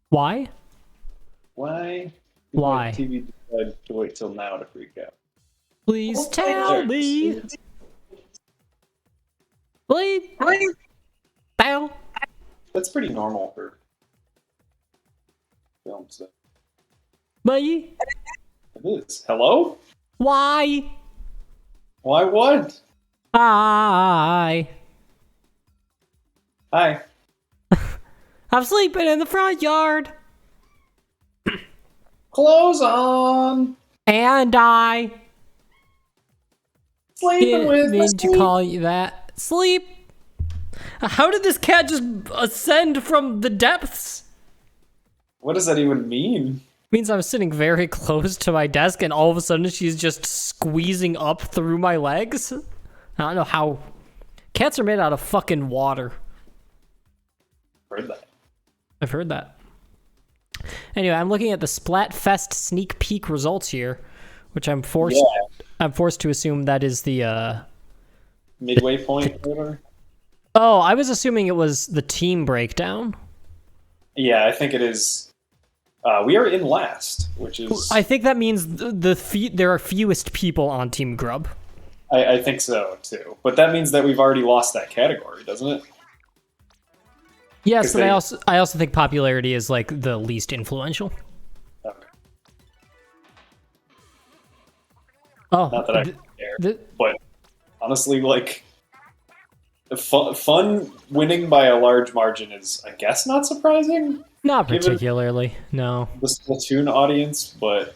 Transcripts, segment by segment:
Why? Why? did Why? TV decide to wait till now to freak out? Please tell me. Please tell. That's pretty normal for films. Me. It is. Hello? Why? Why what? I. Hi. I'm sleeping in the front yard. Clothes on. And I Sleeping didn't with mean to me. call you that. Sleep. How did this cat just ascend from the depths? What does that even mean? Means I'm sitting very close to my desk and all of a sudden she's just squeezing up through my legs. I don't know how. Cats are made out of fucking water. Heard that. I've heard that. Anyway, I'm looking at the Splatfest sneak peek results here, which I'm forced to assume that is the Midway point or whatever? Oh, I was assuming it was the team breakdown. Yeah, I think it is. We are in last, which is... I think that means there are fewest people on Team Grub. I think so, too. But that means that we've already lost that category, doesn't it? Yes, but I also think popularity is like the least influential. Okay. Oh, Not that I care. But honestly, like, fun winning by a large margin is, I guess, not surprising. Not particularly, no. The Splatoon audience, but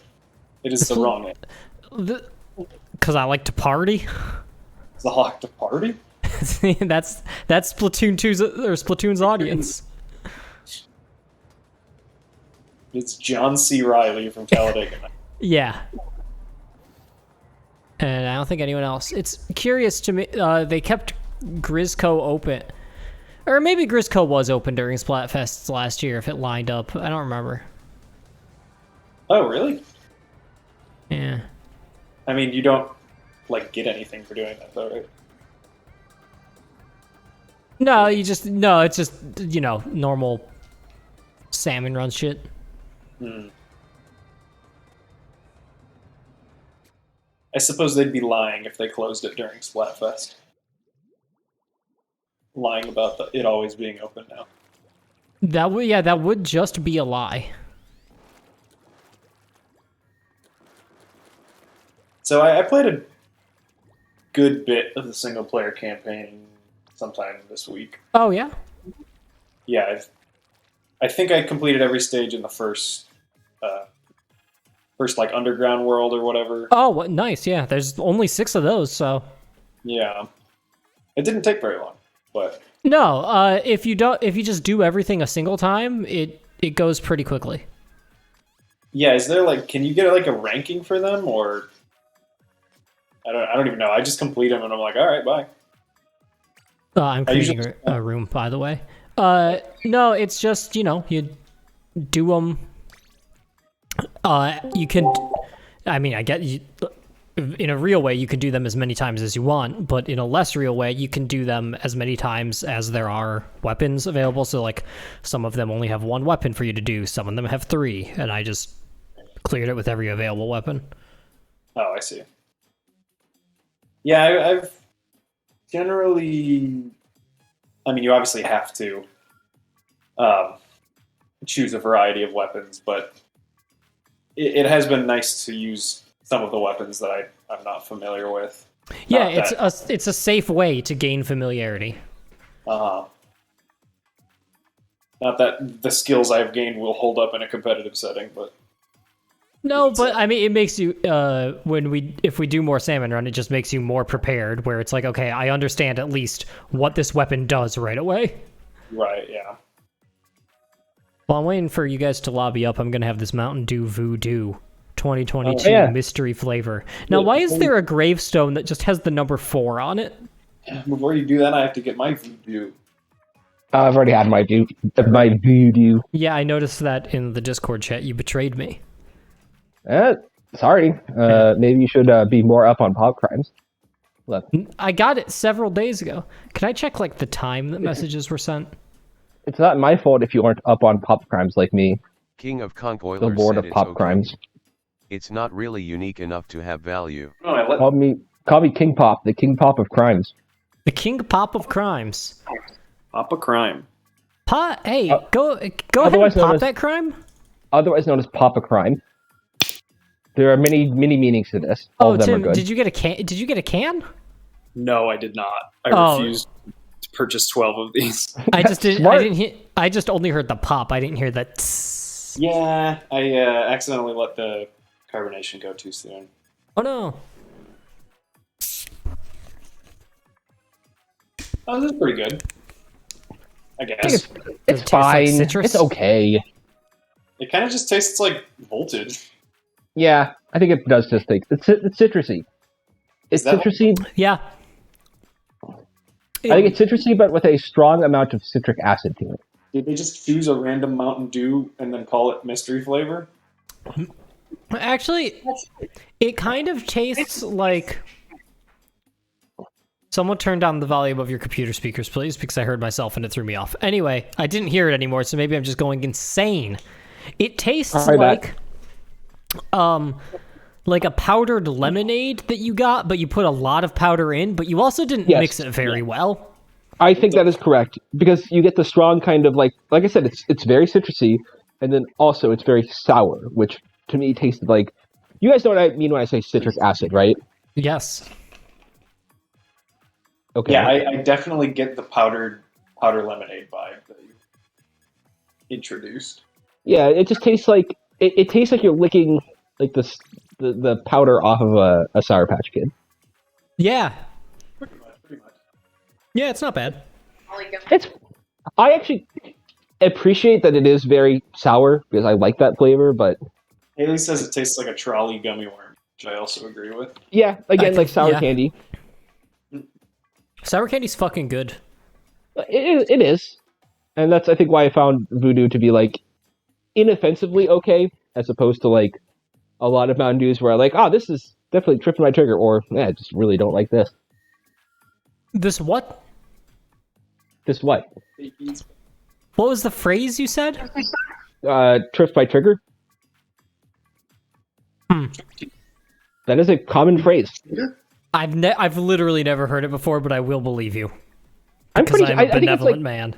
it is the wrong end. Because I like to party. It's a hawk to party? that's Splatoon 2's or Splatoon's audience. It's John C. Reilly from Talladega. Yeah. And I don't think anyone else. It's curious to me, they kept Grizzco open. Or maybe Grizzco was open during Splatfests last year if it lined up. I don't remember. Oh, really? Yeah. I mean, you don't, like, get anything for doing that, though, right? No, it's just, you know, normal salmon run shit. I suppose they'd be lying if they closed it during Splatfest. Lying about it always being open now. That would just be a lie. So I played a good bit of the single-player campaign sometime this week. Oh, yeah? Yeah, I think I completed every stage in the first like underground world or whatever. Oh, what nice! Yeah, there's only 6 of those, so Yeah, it didn't take very long, but no. If you just do everything a single time, it goes pretty quickly. Yeah, is there like, can you get like a ranking for them, or I don't even know. I just complete them and I'm like, all right, bye. I'm creating a room, by the way. No, it's just, you know, you do them. You can, I mean, I get you. In a real way, you can do them as many times as you want, but in a less real way, you can do them as many times as there are weapons available. So, like, some of them only have 1 weapon for you to do, some of them have 3, and I just cleared it with every available weapon. Oh, I see. Yeah, I've generally... I mean, you obviously have to choose a variety of weapons, but it has been nice to use some of the weapons that I'm not familiar with. Yeah, it's a safe way to gain familiarity. Not that the skills I've gained will hold up in a competitive setting, but... No, but I mean, it makes you, if we do more salmon run, it just makes you more prepared, where it's like, okay, I understand at least what this weapon does right away. Right, yeah. Well, I'm waiting for you guys to lobby up. I'm going to have this Mountain Dew Voodoo 2022 mystery flavor. Now, why is there a gravestone that just has the number 4 on it? Before you do that, I have to get my voodoo. I've already had my voodoo. Yeah, I noticed that in the Discord chat. You betrayed me. Sorry. Maybe you should be more up on Poppa Crimes. Look. I got it several days ago. Can I check, like, the time that messages were sent? It's not my fault if you aren't up on Poppa Crimes like me, King of Conch the Oilers lord said of it's Poppa okay. Crimes. It's not really unique enough to have value. No, I let Call me King Pop, the King Pop of crimes. The King Pop of Crimes. Poppa Crime. Hey, go ahead and otherwise known pop as- that crime. Otherwise known as Poppa Crime. There are many meanings to this. All of them Tim, are good. did you get a can? Did you get a can? No, I did not. I Oh. refused to purchase 12 of these. I just didn't. Smart. I didn't hear. I just only heard the pop. I didn't hear the. Tss. Yeah, I accidentally let the carbonation go too soon. Oh no! Oh, this is pretty good. I I think guess. it's Does it taste like fine. citrus? It's okay. It kind of just tastes like voltage. Yeah, I think it does just taste. It's citrusy. It's Is that- citrusy. Yeah. I think it's citrusy, but with a strong amount of citric acid to it. Did they just choose a random Mountain Dew and then call it mystery flavor? Actually, it kind of tastes like. Someone turn down the volume of your computer speakers, please, because I heard myself and it threw me off. Anyway, I didn't hear it anymore, so maybe I'm just going insane. It tastes I'll try that. like a powdered lemonade that you got, but you put a lot of powder in, but you also didn't Yes. mix it very well. I think that is correct because you get the strong kind of like I said, it's very citrusy, and then also it's very sour, which to me tasted like. You guys know what I mean when I say citric acid, right? Yes. Okay. Yeah, I definitely get the powder lemonade vibe that you introduced. Yeah, it just tastes like it tastes like you're licking like the powder off of a Sour Patch Kid. Yeah. Pretty much. Yeah, it's not bad. I actually appreciate that it is very sour because I like that flavor, but Haley says it tastes like a trolley gummy worm, which I also agree with. yeah, again, I like think- sour yeah. candy. Sour candy's fucking good. It is, and that's I think why I found Voodoo to be like inoffensively okay, as opposed to like a lot of Mountain Dews where like, this is definitely tripping my trigger, or I just really don't like this. This what? This what? What was the phrase you said? Tripped my trigger. That is a common phrase. I've literally never heard it before, but I will believe you. I'm Because pretty. I'm I a think it's benevolent like man.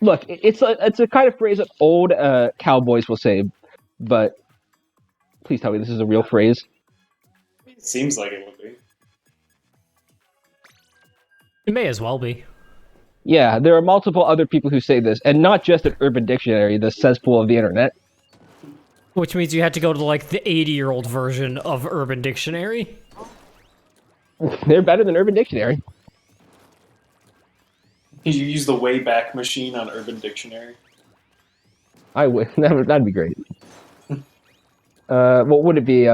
look, it's a kind of phrase that old cowboys will say, but please tell me this is a real phrase. It seems like it would be. It may as well be. Yeah, there are multiple other people who say this, and not just at Urban Dictionary, the cesspool of the internet. Which means you had to go to like the 80-year-old version of Urban Dictionary. They're better than Urban Dictionary. You use the Wayback Machine on Urban Dictionary. I would. That'd be great. What would it be?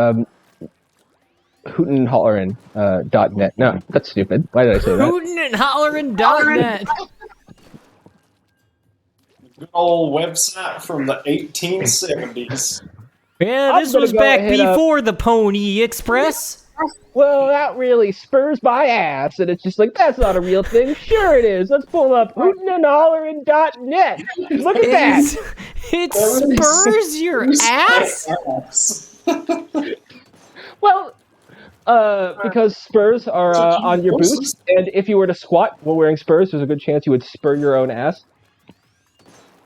hootin'nhollerin.net. No, that's stupid. Why did I say that? Hootin'n'Hollerin.net. Good old website from the 1870s. Yeah, I'm this gonna was go back ahead up- before the Pony Express. Well, that really spurs my ass, and it's just like, that's not a real thing. Sure it is. Let's pull up hootin'nhollerin.net. Look at that. It spurs your ass? Well, because spurs are on your boots, and if you were to squat while wearing spurs, there's a good chance you would spur your own ass.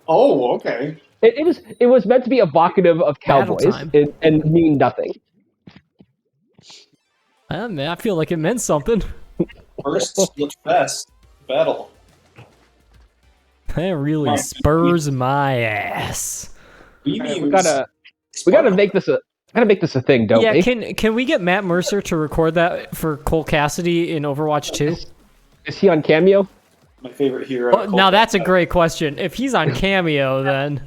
Oh, okay. It was meant to be evocative of Battle cowboys time. and mean nothing. Man, I feel like it meant something. First, split fast. Battle. That really spurs my ass. We Gotta make this a thing, don't Yeah, we? can we get Matt Mercer to record that for Cole Cassidy in Overwatch 2? Is he on Cameo? My favorite hero. Oh, now that's a great question. If he's on Cameo, then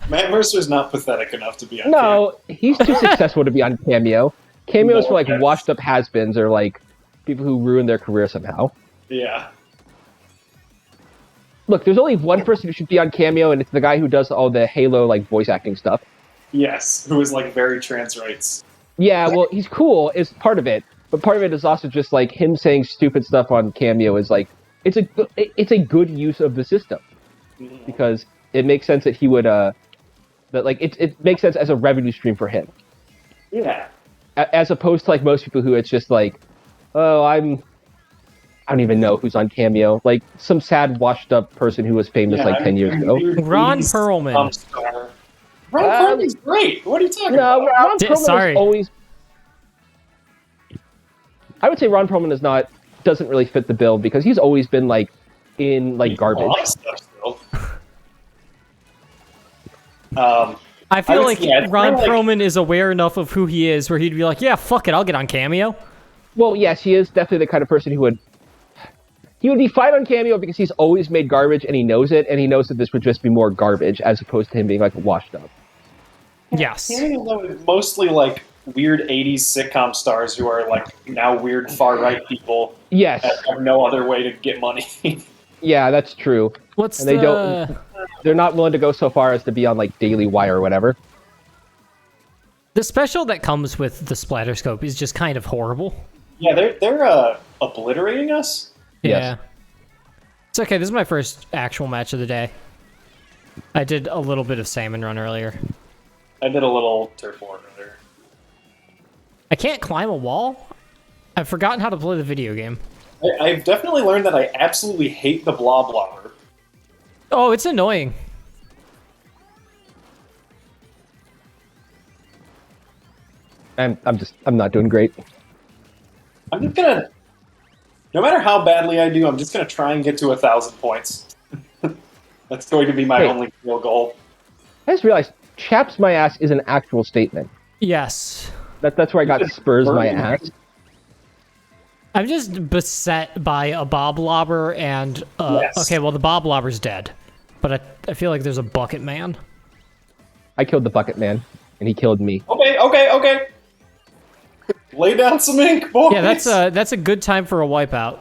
Matt Mercer's not pathetic enough to be on No, he's too successful to be on Cameo. Cameo is for like No, yes. washed up has-beens or like people who ruined their career somehow. Yeah. Look, there's only one person who should be on Cameo, and it's the guy who does all the Halo like voice acting stuff. Yes. Who is like very trans rights. Yeah, well, he's cool is part of it, but part of it is also just like him saying stupid stuff on Cameo is like it's a good use of the system. because it makes sense that he would that like it makes sense as a revenue stream for him. Yeah. As opposed to like most people who it's just like, oh, I don't even know who's on Cameo. Like some sad washed up person who was famous like 10 years ago. Ron Perlman. Ron Perlman's great. What are you talking No, about? Ron Perlman Sorry. is always. I would say Ron Perlman doesn't really fit the bill because he's always been like in like garbage. I feel would like say, I Ron feel like- Perlman is aware enough of who he is where he'd be like, yeah, fuck it, I'll get on Cameo. Well, yes, he is definitely the kind of person who would. He would be fine on Cameo because he's always made garbage and he knows it, and he knows that this would just be more garbage as opposed to him being like washed up. Yes. Cameo is mostly like weird 80s sitcom stars who are like now weird far-right people Yes. that have no other way to get money. Yeah, that's true. What's And they the... They're not willing to go so far as to be on like Daily Wire or whatever. The special that comes with the Splatterscope is just kind of horrible. Yeah, they're obliterating us. Yeah. Yes. It's okay, this is my first actual match of the day. I did a little bit of Salmon Run earlier. I did a little turf war earlier. I can't climb a wall? I've forgotten how to play the video game. I've definitely learned that I absolutely hate the blob blobber. Oh, it's annoying. I'm not doing great. I'm just gonna, no matter how badly I do, I'm just gonna try and get to 1,000 points. That's going to be my Wait. only real goal. I just realized chaps my ass is an actual statement. Yes. That's where I got spurs my ass. I'm just beset by a Bob Lobber and... Yes. Okay, well, the Bob Lobber's dead. But I feel like there's a Bucket Man. I killed the bucket man, and he killed me. Okay. Lay down some ink, boys. Yeah, that's a good time for a wipeout.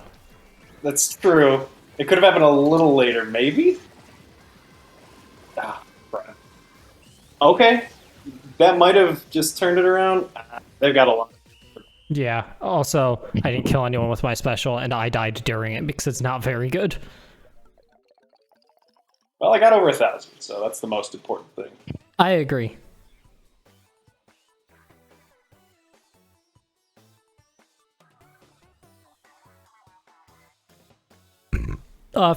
That's true. It could have happened a little later, maybe? Ah, crap. Okay. That might have just turned it around. They've got a lot. Yeah. Also, I didn't kill anyone with my special, and I died during it because it's not very good. Well, I got over 1,000, so that's the most important thing. I agree.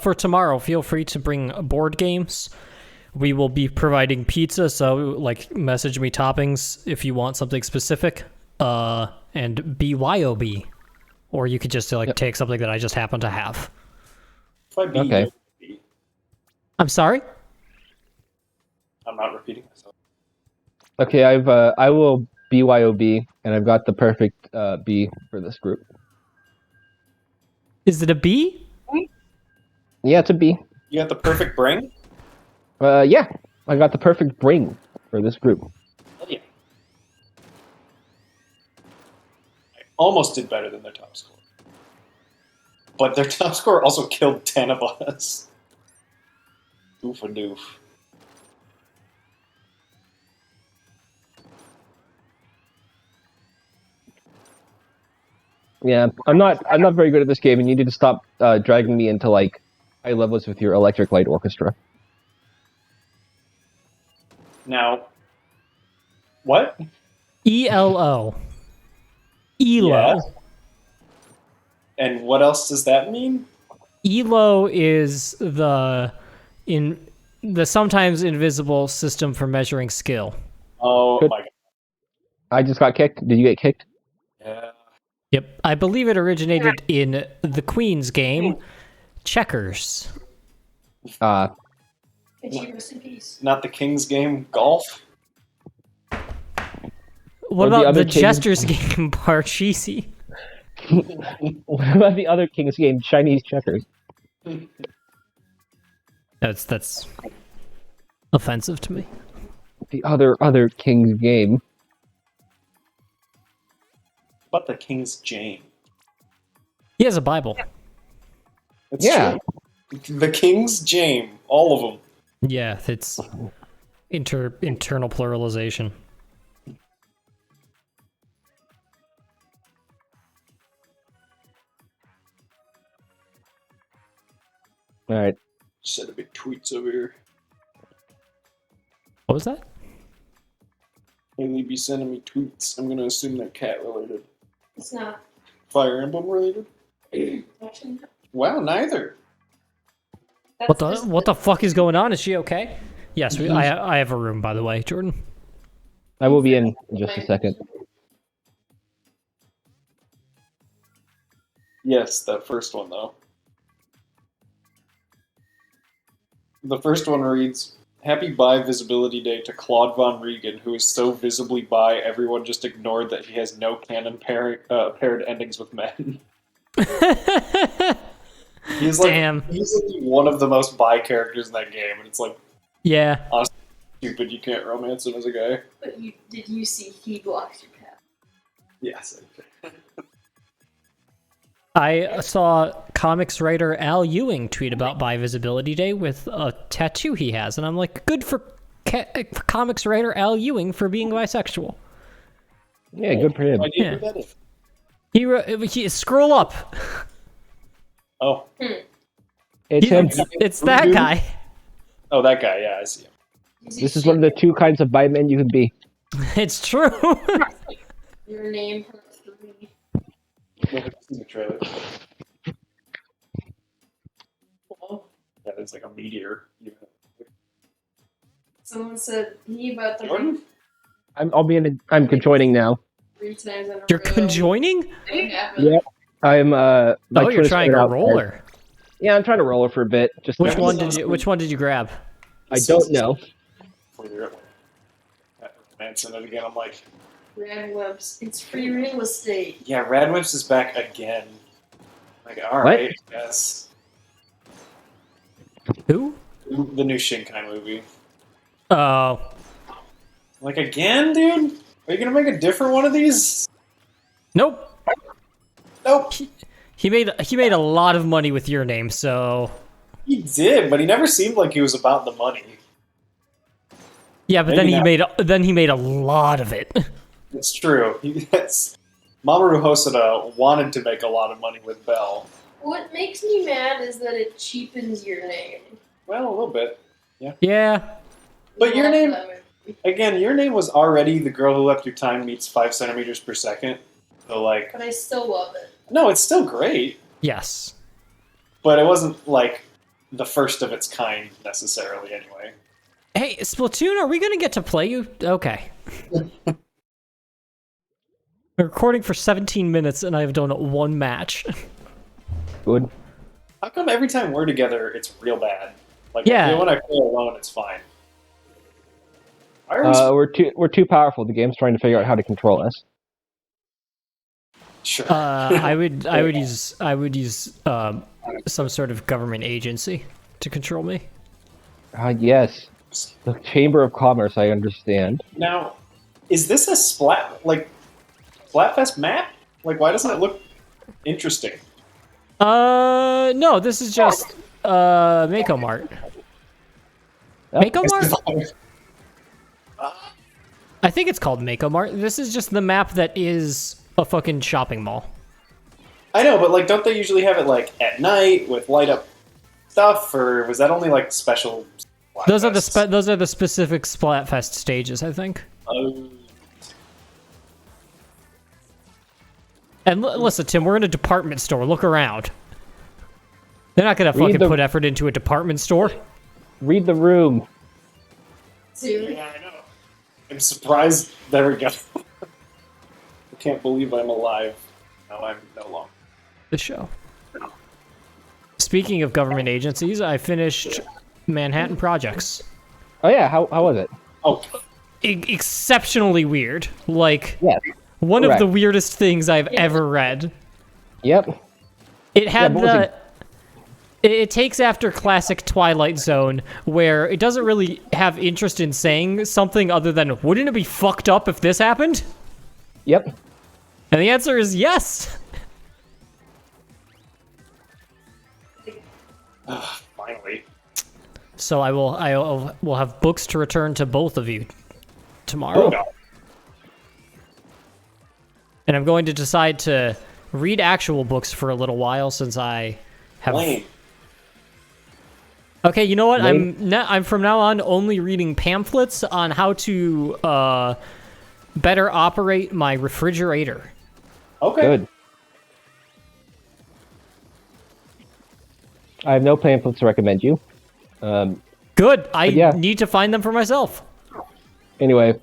For tomorrow, feel free to bring board games. We will be providing pizza, so like message me toppings if you want something specific. And BYOB. Or you could just like take something that I just happen to have. If I beat Okay. you, I'm sorry? I'm not repeating myself. Okay, I will BYOB, and I've got the perfect B for this group. Is it a B? Yeah, it's a B. You got the perfect brain? Yeah, I got the perfect bring for this group. Hell yeah. I almost did better than their top score. But their top score also killed 10 of us. Oof a doof. Yeah, I'm not very good at this game, and you need to stop dragging me into like high levels with your Electric Light Orchestra. Now, what? ELO. ELO. Yeah. And what else does that mean? ELO is the sometimes invisible system for measuring skill. Oh Good. my god. I just got kicked. Did you get kicked? Yeah. Yep. I believe it originated in the Queen's game, Checkers. Not the King's game, golf? What Or the about other the King's- Jester's game, Parcheesi? What about the other King's game, Chinese checkers? That's offensive to me. The other King's game. But the King's Jane. He has a Bible. That's Yeah. true. The King's Jane. All of them. Yeah, it's internal pluralization. All right. Sending me tweets over here. What was that? Haley be sending me tweets. I'm gonna assume they're cat related. It's not. Fire Emblem related? Actually, no. Wow, neither. What the fuck is going on? Is she okay? Yes, I have a room, by the way, Jordan. I will be in just a second. Yes, that first one though. The first one reads, Happy Bi Visibility Day to Claude Von Regan, who is so visibly bi, everyone just ignored that he has no canon paired endings with men. He's like, Damn. he's like one of the most bi characters in that game, and it's like, Yeah. stupid, you can't romance him as a guy. But did you see he blocks your path? Yes. I saw comics writer Al Ewing tweet about Bi Visibility Day with a tattoo he has, and I'm like, good for comics writer Al Ewing for being bisexual. Yeah, good for him. Idea who that is. He scroll up. Oh. It's him. It's that guy. Oh, that guy, yeah, I see him. This is one of the two kinds of bi men you can be. It's true. Your name hurts for me. Look at the trailer. Yeah, there's like a meteor. Someone said he about the Jordan? I'm conjoining now. 3 times in a You're row. conjoining? It happened. Yeah. I'm my Oh, you're Twitter's trying been a out there. roller. Yeah, I'm trying to roller for a bit. Just Which one did you grab? I don't know. Before you're at Manson it again, I'm like, Red Webs. It's free real estate. yeah, Radwimps is back again. Like, alright, yes. Who? The new Shinkai movie. Oh. Like, again, dude? Are you gonna make a different one of these? Nope. Nope. He made a lot of money with your name, so He did, but he never seemed like he was about the money. yeah. But Maybe then he made a lot of it. It's true. Mamoru Hosoda wanted to make a lot of money with Bell. What makes me mad is that it cheapens your name. Well, a little bit. Yeah. But your Love name- that movie. Again, your name was already The Girl Who Left Your Time Meets 5 centimeters per second. So, like, But I still love it. no, it's still great. Yes. But it wasn't, like, the first of its kind, necessarily, anyway. Hey, Splatoon, are we gonna get to play you? Okay. We're recording for 17 minutes, and I have done one match. Good. How come every time we're together, it's real bad? Like, Yeah. I feel when I play alone, it's fine. Why are we We're too powerful. The game's trying to figure out how to control us. sure. I would use some sort of government agency to control me. Yes. The Chamber of Commerce, I understand. Now, is this a Splatfest map? Like, why doesn't it look interesting? No, this is just Mako Mart. Oh, Mako Mart? I think it's called Mako Mart. This is just the map that is a fucking shopping mall. I know, but, like, don't they usually have it, like, at night with light up stuff, or was that only, like, special Those are Splatfests? those are the specific Splatfest stages, I think. Oh. And listen, Tim, we're in a department store. Look around. They're not gonna fucking put effort into a department store. Read the room. Dude. Yeah, I know. I'm surprised. There we go. I can't believe I'm alive. No, I'm no longer. The show. Speaking of government agencies, I finished Manhattan Projects. Oh yeah, how was it? Oh, Exceptionally weird. Like, Yes. one of correct. the weirdest things I've ever read. Yep. It had what was it takes after classic Twilight Zone, where it doesn't really have interest in saying something other than, wouldn't it be fucked up if this happened? Yep. And the answer is yes. finally. So I will have books to return to both of you tomorrow. Oh, no. And I'm going to decide to read actual books for a little while, since I have Lame. Okay, you know what? Lame. I'm from now on only reading pamphlets on how to better operate my refrigerator. Okay. Good. I have no pamphlets to recommend you. Good. I yeah. need to find them for myself. Anyway,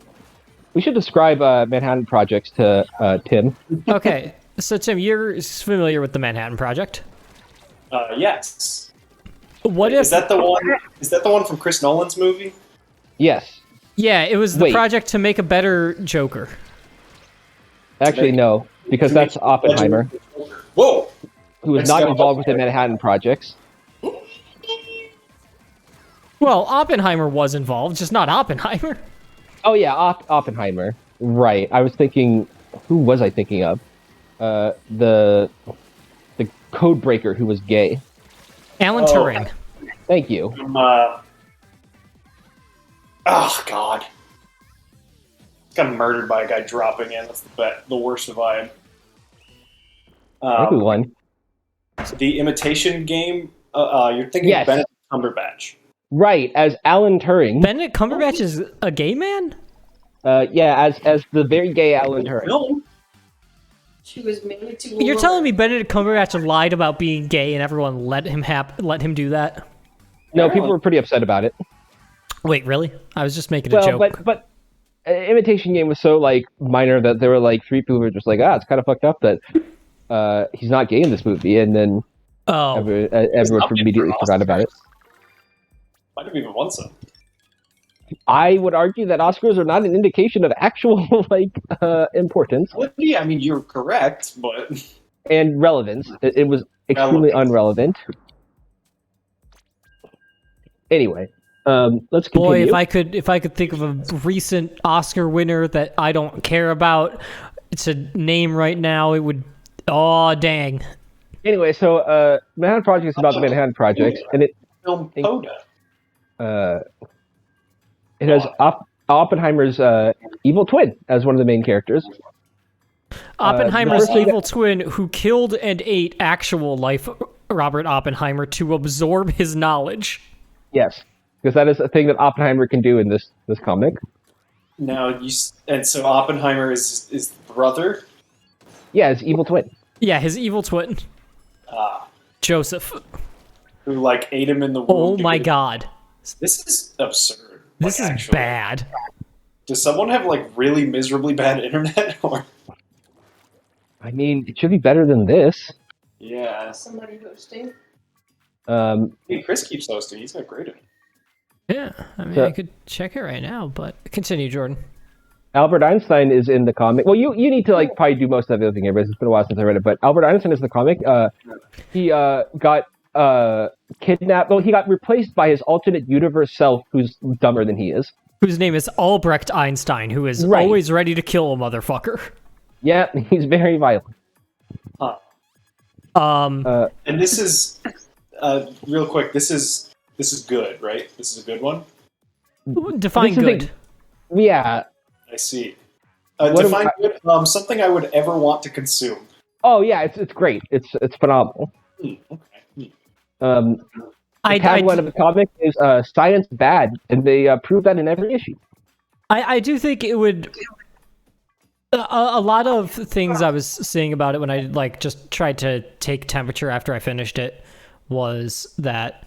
we should describe Manhattan Projects to Tim. Okay, so Tim, you're familiar with the Manhattan Project. Yes. What if? Is that the one? Is that the one from Chris Nolan's movie? Yes. Yeah, it was the Wait. project to make a better Joker. Actually, no, because that's Oppenheimer, Whoa! who was That's not not involved with the Oppenheimer. Manhattan Projects. Well, Oppenheimer was involved, just not Oppenheimer. Oh yeah, Oppenheimer. Right. I was thinking. Who was I thinking of? The code breaker who was gay. Alan Oh. Turing. Thank you. Oh God! Got murdered by a guy dropping in. That's the worst vibe. Everyone. The Imitation Game. You're thinking Yes. of Benedict Cumberbatch. Right, as Alan Turing. Benedict Cumberbatch is a gay man? Yeah, as the very gay Alan Turing. No. She was married to. You're telling me Benedict Cumberbatch lied about being gay and everyone let him do that? No, people were pretty upset about it. Wait, really? I was just making a Well, joke. but Imitation Game was so like minor that there were like 3 people who were just like, it's kind of fucked up that he's not gay in this movie, and then Oh, everyone immediately forgot about it. Might have even won some. I would argue that Oscars are not an indication of actual importance Well, yeah, I mean you're correct, but and relevance. It was extremely unrelevant. Anyway, let's continue. boy, if I could think of a recent Oscar winner that I don't care about to name right now, it would. Oh, dang. Anyway, so Manhattan Project is about the Manhattan Project, and it film Coda. it has Oppenheimer's evil twin as one of the main characters. Oppenheimer's first thing evil twin who killed and ate actual life Robert Oppenheimer to absorb his knowledge. Yes, because that is a thing that Oppenheimer can do in this comic. Now and so Oppenheimer is the brother. Yeah, his evil twin. Yeah, his evil twin. Joseph. Who like ate him in the womb. Oh to my get- god. This is absurd. This is actually. bad. Does someone have like really miserably bad internet? Or I mean, it should be better than this. yeah, Somebody hosting. hey, Chris keeps hosting. He's got great internet. Yeah, I mean, So- I could check it right now, but continue, Jordan. Albert Einstein is in the comic. Well, you need to like probably do most of the other thing here, but it's been a while since I read it. But Albert Einstein is the comic. He got kidnapped. Well, he got replaced by his alternate universe self, who's dumber than he is. Whose name is Albrecht Einstein, who is Right. always ready to kill a motherfucker. Yeah, he's very violent. And this is real quick. This is good, right? This is a good one. Define This is good. Yeah. I see. What Define am good. Something I would ever want to consume. Oh yeah, it's great. It's phenomenal. Okay. The I tagline of the comic is "Science bad," and they prove that in every issue. I do think it would. A lot of things I was seeing about it when I like just tried to take temperature after I finished it was that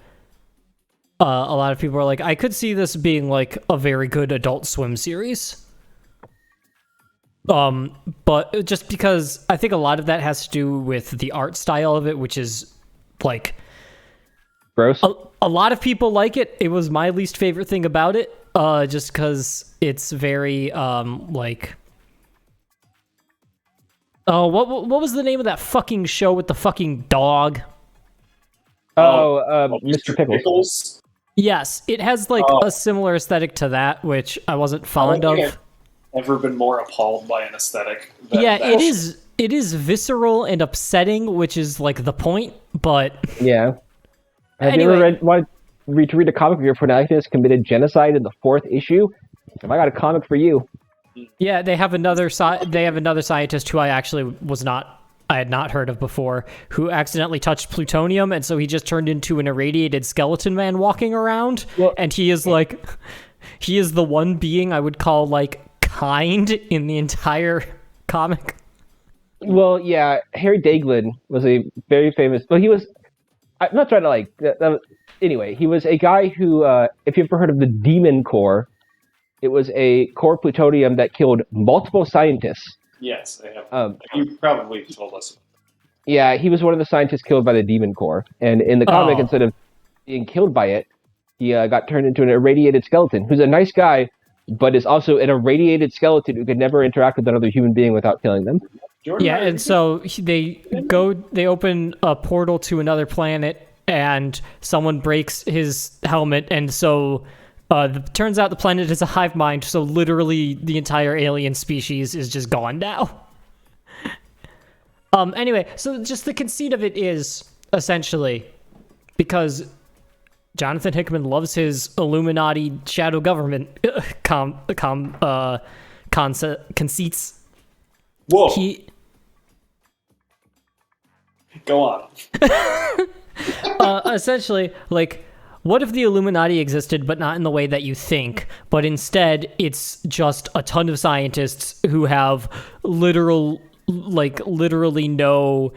a lot of people were like, I could see this being like a very good Adult Swim series. But just because I think a lot of that has to do with the art style of it, which is like Gross. a lot of people like it. It was my least favorite thing about it, just because it's very like. Oh, what was the name of that fucking show with the fucking dog? Mr. Pickles. Yes, it has like a similar aesthetic to that, which I wasn't fond I don't think of. I've ever been more appalled by an aesthetic. Than Yeah, that. it is visceral and upsetting, which is like the point. But Yeah. Have Anyway. you ever wanted to read a comic where your protagonist committed genocide in the 4th issue? Have I got a comic for you? yeah, they have another scientist who I actually was not I had not heard of before, who accidentally touched plutonium, and so he just turned into an irradiated skeleton man walking around. Well- and he is the one being I would call like kind in the entire comic. Well, yeah, Harry Daglin was a very famous. Well, he was. I'm not trying to like. Anyway, he was a guy who, if you've ever heard of the Demon Core, it was a core plutonium that killed multiple scientists. Yes, I have. You probably told us. Yeah, he was one of the scientists killed by the Demon Core, and in the comic, Oh. instead of being killed by it, he got turned into an irradiated skeleton, who's a nice guy, but is also an irradiated skeleton who could never interact with another human being without killing them. Jordan, Yeah, and so they open a portal to another planet, and someone breaks his helmet, and so turns out the planet is a hive mind, so literally the entire alien species is just gone now. Anyway, so just the conceit of it is, essentially, because Jonathan Hickman loves his Illuminati shadow government conceits. Whoa, He... go on. essentially, like, what if the Illuminati existed, but not in the way that you think, but instead it's just a ton of scientists who have literally no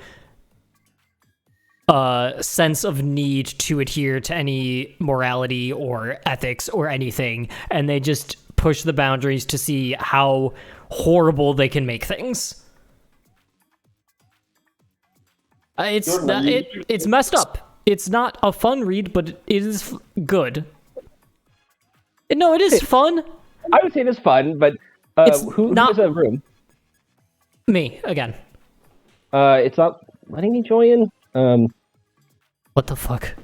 sense of need to adhere to any morality or ethics or anything, and they just push the boundaries to see how horrible they can make things. It's messed up. It's not a fun read, but it is good. No, it is fun. I would say it is fun, but It's who not- has a room? Me, again. It's not letting me join. What the fuck?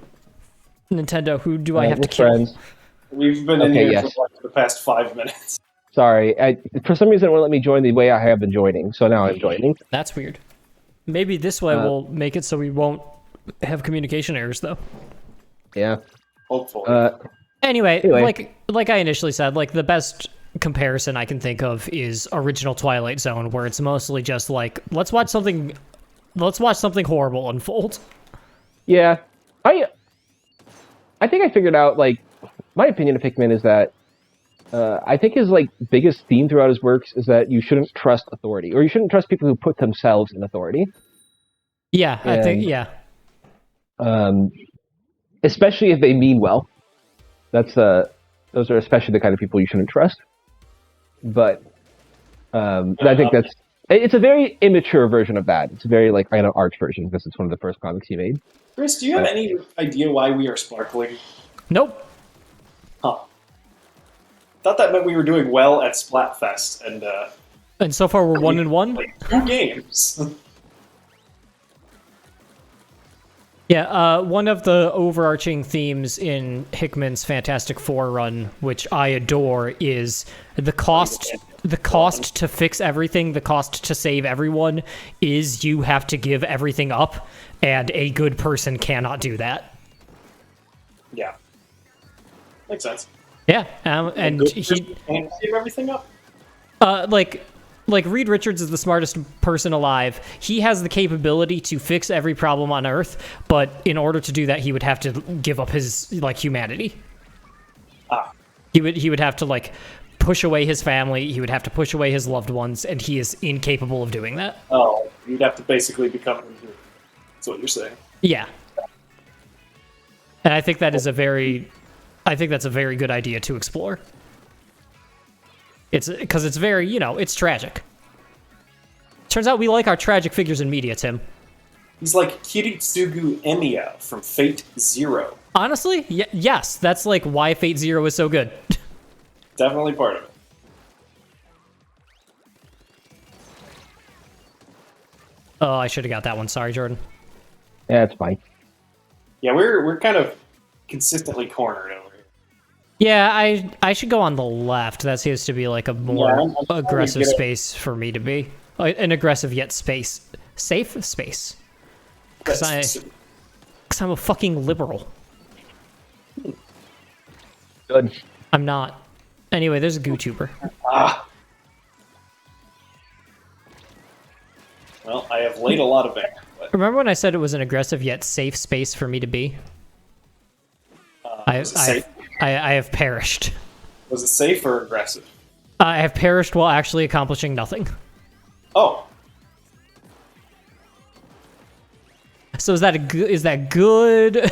Nintendo, who do I have to with kill? friends. We've been in Okay, here yes. for like the past 5 minutes. Sorry, for some reason it won't let me join the way I have been joining, so now I'm joining. That's weird. Maybe this way we'll make it so we won't have communication errors, though. Yeah. Hopefully. Anyway, Anyway. like I initially said, like the best comparison I can think of is original Twilight Zone, where it's mostly just like let's watch something horrible unfold. Yeah. I think I figured out, like, my opinion of Hickman is that I think his, like, biggest theme throughout his works is that you shouldn't trust authority, or you shouldn't trust people who put themselves in authority. Yeah, I think And- Especially if they mean well. Those are especially the kind of people you shouldn't trust. But I think it's a very immature version of that. It's a very like kind of arch version because it's one of the first comics he made. Chris, do you have any idea why we are sparkling? Nope. Huh. Thought that meant we were doing well at Splatfest, and And so far we're 1-1. played 2 games. Yeah, one of the overarching themes in Hickman's Fantastic Four run, which I adore, is the cost to fix everything, the cost to save everyone, is you have to give everything up, and a good person cannot do that. Yeah. Makes sense. Yeah, and Good he, person can't save everything up. like Reed Richards is the smartest person alive. He has the capability to fix every problem on Earth, but in order to do that, he would have to give up his like humanity. Ah. He would have to like push away his family. He would have to push away his loved ones, and he is incapable of doing that. Oh, you'd have to basically become inhuman. That's what you're saying. Yeah, and I think that's a very good idea to explore. It's because it's very, it's tragic. Turns out we like our tragic figures in media, Tim. He's like Kiritsugu Emiya from Fate Zero. Honestly, yes, that's like why Fate Zero is so good. Definitely part of it. Oh, I should have got that one. Sorry, Jordan. Yeah, it's fine. Yeah, we're kind of consistently cornered over here. Yeah, I should go on the left. That seems to be like a more I'm trying to aggressive get it. space for me to be. An aggressive yet safe space. Because I'm a fucking liberal. Good. I'm not. Anyway, there's a GooTuber. Ah. Well, I have laid a lot of egg. But, Remember when I said it was an aggressive yet safe space for me to be? was it safe? I have perished. Was it safe or aggressive? I have perished while actually accomplishing nothing. Oh, So is that good?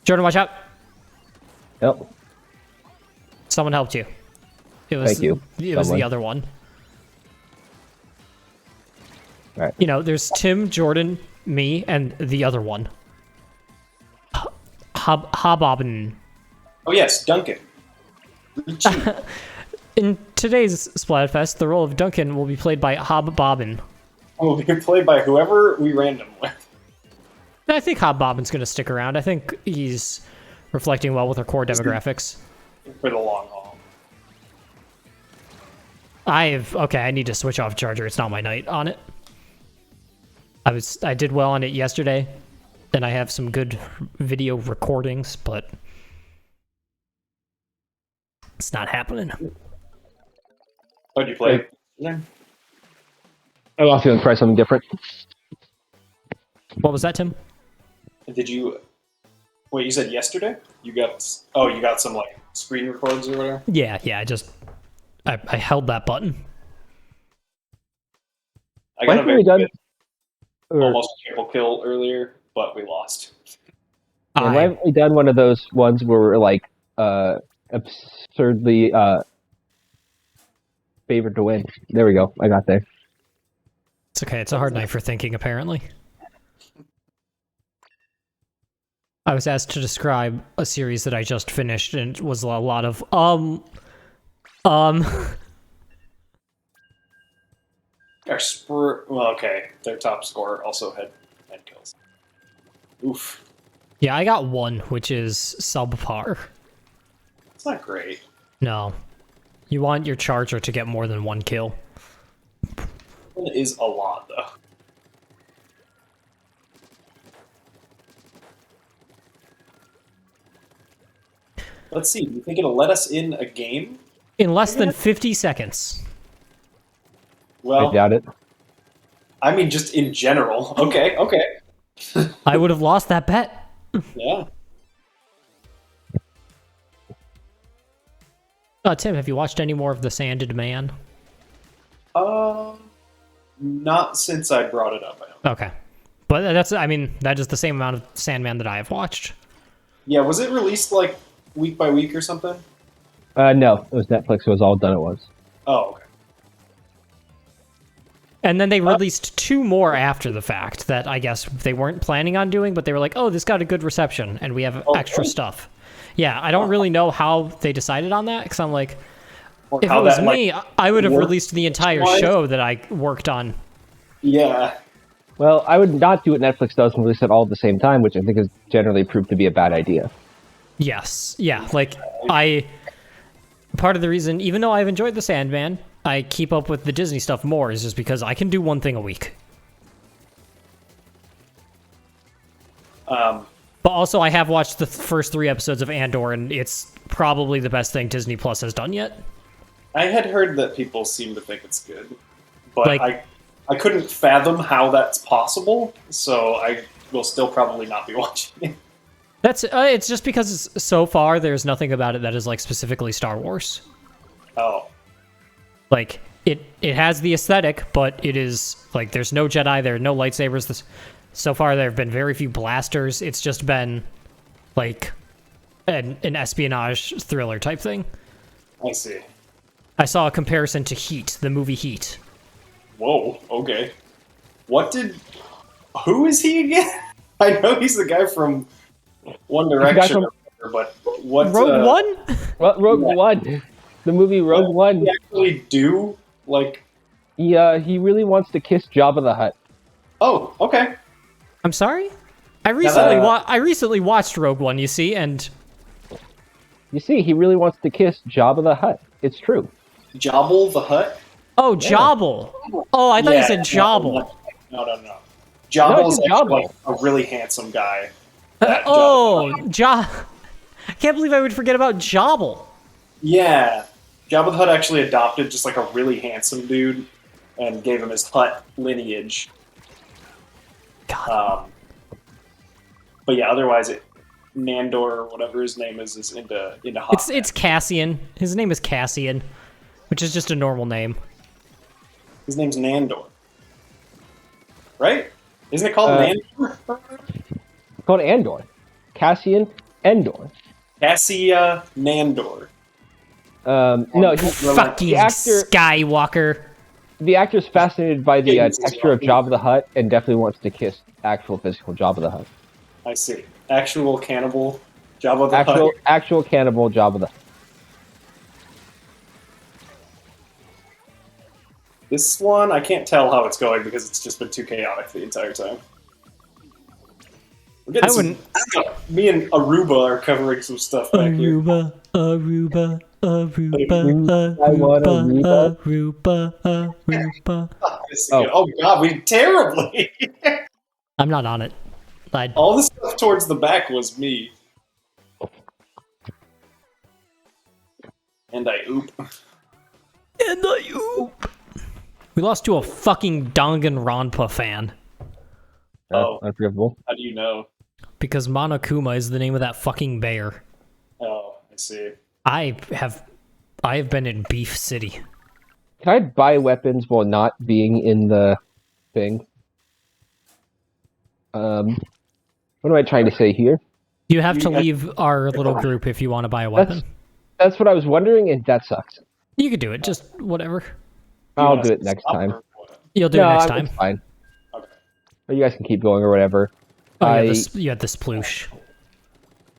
Jordan, watch out. Yep. Someone helped you. It was, Thank you. It was the Someone. other one. All right. You know, there's Tim, Jordan, me, and the other one. Hobbobbin. oh yes, Duncan. Richie. In today's Splatfest, the role of Duncan will be played by Hobbobbin. Will be played by whoever we random with. I think Hobbobbin's going to stick around. I think he's reflecting well with our core demographics. For the long haul. Okay, I need to switch off charger. It's not my night on it. I did well on it yesterday, and I have some good video recordings, but it's not happening. Oh, did you play? Yeah. I was feeling try something different. What was that, Tim? Did you? Wait, you said yesterday? You got some like screen records or whatever. Yeah, I held that button. I Why got a haven't very we done? good, Or, almost triple kill earlier, but we lost. why haven't we done one of those ones where we're like absurdly favored to win? There we go. I got there. It's okay. It's a hard night for thinking, apparently. I was asked to describe a series that I just finished, and it was a lot of Well, okay. Their top scorer also had 10 kills. Oof. Yeah, I got one, which is subpar. It's not great. No. You want your charger to get more than one kill. It is a lot, though. Let's see. Do you think it'll let us in a game? In less than 50 seconds. Well, I doubt it. I mean, just in general. Okay, okay. I would have lost that bet. Yeah. Tim, have you watched any more of The Sanded Man? Not since I brought it up. I don't. Okay. But that is the same amount of Sandman that I have watched. Yeah, was it released like week by week or something? No, it was Netflix. It was all done at once. Oh, okay. And then they released two more after the fact that I guess they weren't planning on doing, but they were like, oh, this got a good reception, and we have extra stuff. Yeah, I don't really know how they decided on that, because I'm like, if it was me, I would have released the entire show that I worked on. Yeah. Well, I would not do what Netflix does and release it all at the same time, which I think has generally proved to be a bad idea. Yes, yeah, like, part of the reason, even though I've enjoyed The Sandman, I keep up with the Disney stuff more is just because I can do one thing a week. But also, I have watched the first 3 episodes of Andor, and it's probably the best thing Disney Plus has done yet. I had heard that people seem to think it's good, but Like- I couldn't fathom how that's possible, so I will still probably not be watching it. It's just because so far there's nothing about it that is like specifically Star Wars. Oh. Like it has the aesthetic, but it is like there's no Jedi, there are no lightsabers. So far there have been very few blasters. It's just been like an espionage thriller type thing. I see. I saw a comparison to Heat, the movie Heat. Whoa, okay. Who is he again? I know he's the guy from One Direction, but what... Rogue One? Well, Rogue One. The movie Rogue One. He actually do, like... He really wants to kiss Jabba the Hutt. Oh, okay. I'm sorry? I recently watched Rogue One, you see, and... You see, he really wants to kiss Jabba the Hutt. It's true. Jabba the Hutt? Oh, Jobble! Oh, I thought you said Jobble. No. Jobble's it's actually Jobble. a really handsome guy. I can't believe I would forget about Jobble. Yeah. Jabba the Hutt actually adopted just like a really handsome dude. and gave him his hut lineage. God. But yeah, otherwise, Nandor or whatever his name is into hot. It's Cassian. His name is Cassian, which is just a normal name. His name's Nandor, right? Isn't it called Nandor? It's called Andor. Cassian Endor. Cassia Nandor. No, Fucking the actor. Skywalker. The actor's fascinated by the texture of Jabba the Hutt and definitely wants to kiss actual physical Jabba the Hutt. I see. Actual cannibal Jabba the Hutt. Actual cannibal Jabba the Hutt. This one, I can't tell how it's going because it's just been too chaotic the entire time. We're getting me and Aruba are covering some stuff back here. Aruba, Aruba, Aruba. Oh god, we did terribly! I'm not on it. All the stuff towards the back was me. And I oop. We lost to a fucking Danganronpa fan. Oh. Unforgivable. How do you know? Because Monokuma is the name of that fucking bear. Oh, I see. I have been in Beef City. Can I buy weapons while not being in the thing? What am I trying to say here? You have to leave our little group if you want to buy a weapon. That's what I was wondering, and that sucks. You could do it, just whatever. I'll do it next time. You'll do it next time. It's fine. Okay. Or you guys can keep going or whatever. Oh, you had the sploosh.